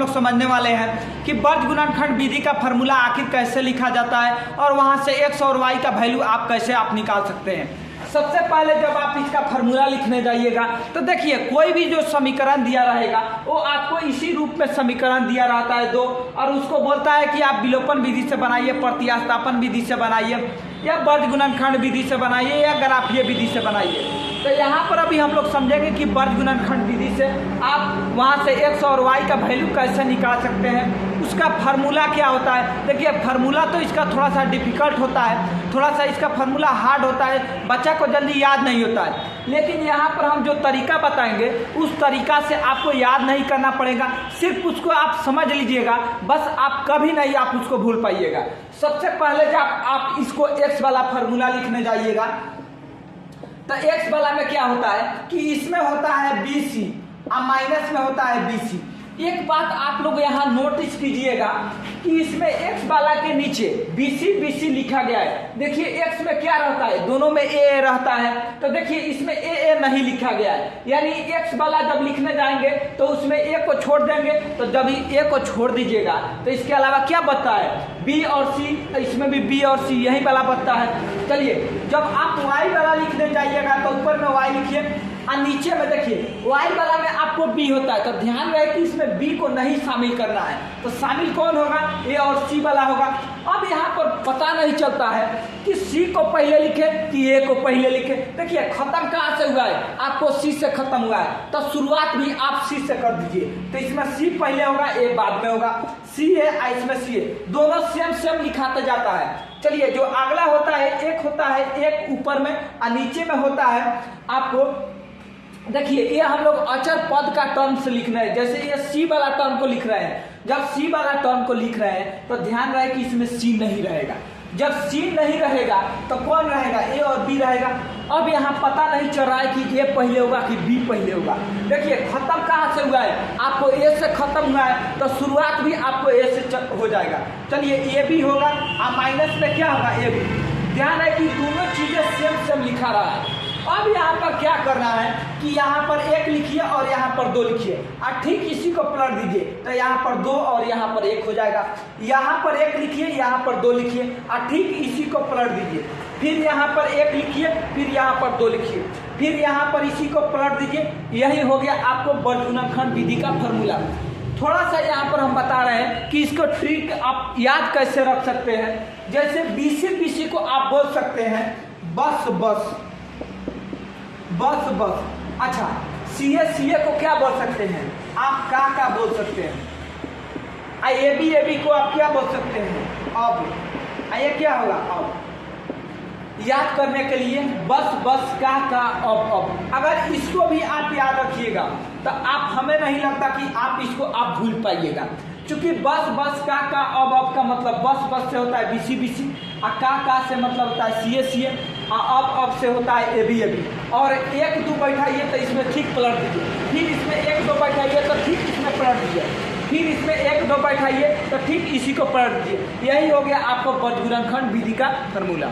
लोग समझने वाले हैं कि वर्ग गुणनखंड विधि का फार्मूला आखिर कैसे लिखा जाता है और वहां से x और y का वैल्यू आप कैसे निकाल सकते हैं। सबसे पहले जब आप इसका फार्मूला लिखने जाइएगा तो देखिए कोई भी जो समीकरण दिया रहेगा वो आपको इसी रूप में समीकरण दिया रहता है दो, और उसको बोलता है कि आप विलोपन विधि से बनाइए, प्रतिस्थापन विधि से बनाइए, या वर्ग गुणनखंड विधि से बनाइए, या ग्राफीय विधि से बनाइए। तो यहाँ पर अभी हम लोग समझेंगे कि वर्ग गुणनखंड विधि से आप वहाँ से x और y का वैल्यू कैसे निकाल सकते हैं, उसका फार्मूला क्या होता है। देखिए फार्मूला तो इसका थोड़ा सा डिफिकल्ट होता है, थोड़ा सा इसका फार्मूला हार्ड होता है, बच्चा को जल्दी याद नहीं होता है। लेकिन यहाँ पर हम जो तरीका बताएंगे उस तरीका से आपको याद नहीं करना पड़ेगा, सिर्फ उसको आप समझ लीजिएगा, बस आप कभी नहीं आप उसको भूल पाइएगा। सबसे पहले जब आप इसको x वाला फार्मूला लिखने जाइएगा तो x वाला में क्या होता है कि इसमें होता है BC और माइनस में होता है BC। एक बात आप लोग यहाँ नोटिस कीजिएगा कि इसमें x वाला के नीचे BC लिखा गया है। देखिए x में क्या रहता है, दोनों में a रहता है, तो देखिए इसमें a नहीं लिखा गया है, यानी x वाला जब लिखने जाएंगे तो उसमें a को छोड़ देंगे, तो जब a को छोड़ दीजिएगा तो इसके अलावा क्या बचता है, b और c, इसमें भी b और c यही वाला बचता है। चलिए जब आप y वाला लिखने जाइएगा तो ऊपर में y लिखिए और नीचे में देखिए y वाला में आपको b होता है, तो ध्यान रहे कि इसमें b को नहीं शामिल करना है, तो शामिल कौन होगा, a और c वाला होगा। अब यहाँ पर पता नहीं चलता है कि c को पहले लिखे कि a को पहले लिखे। देखिए खत्म कहाँ से हुआ है, आपको c से खत्म हुआ है, तो शुरुआत भी आप c से कर दीजिए, तो इसमें c पहले होगा a बाद में होगा, c है इसमें c है, दोनों सेम लिखाते जाता है। चलिए जो अगला होता है एक होता है एक ऊपर में और नीचे में होता है आपको, देखिए ये हम लोग अचर पद का टर्म से लिख रहे हैं, जैसे ये c वाला टर्म को लिख रहे हैं। जब c वाला टर्म को लिख रहे हैं तो ध्यान रहे कि इसमें c नहीं रहेगा, जब c नहीं रहेगा तो कौन रहेगा, a और b रहेगा। अब यहाँ पता नहीं चल रहा है कि a पहले होगा कि b पहले होगा। देखिए खत्म कहाँ से हुआ है, आपको a से खत्म हुआ है तो शुरुआत भी आपको a से हो जाएगा। चलिए a b होगा और माइनस में क्या होगा, a b। ध्यान है कि दोनों चीजें सेम लिखा रहा है। अब यहाँ पर क्या करना है कि यहाँ पर एक लिखिए और यहाँ पर दो लिखिए और ठीक इसी को पलट दीजिए, तो यहाँ पर दो और यहाँ पर एक हो जाएगा। यहाँ पर एक लिखिए, यहाँ पर दो लिखिए और ठीक इसी को पलट दीजिए, फिर यहाँ पर एक लिखिए, फिर यहाँ पर दो लिखिए, फिर यहाँ पर इसी को पलट दीजिए। यही हो गया आपको वर्ग गुणनखंड विधि का फार्मूला। थोड़ा सा यहाँ पर हम बता रहे हैं कि इसको ट्रिक आप याद कैसे रख सकते हैं। जैसे BC को आप बोल सकते हैं बस बस बस बस। अच्छा CA को क्या बोल सकते हैं, आप का बोल सकते हैं। AB को आप क्या बोल सकते हैं, अब। ये क्या होगा, अब। याद करने के लिए बस बस का अब। अगर इसको भी आप याद रखिएगा तो आप, हमें नहीं लगता कि आप इसको आप भूल पाइएगा, क्योंकि बस बस का अब का मतलब बस से होता है BC और का से मतलब होता है CA और अब से होता है AB। और एक दो बैठाइए तो इसमें ठीक पलट दीजिए, फिर इसमें एक दो बैठाइए तो ठीक इसमें पलट दीजिए, फिर इसमें एक दो बैठाइए तो ठीक इसी को पलट दीजिए। यही हो गया आपको वर्ग गुणनखंड विधि का फार्मूला।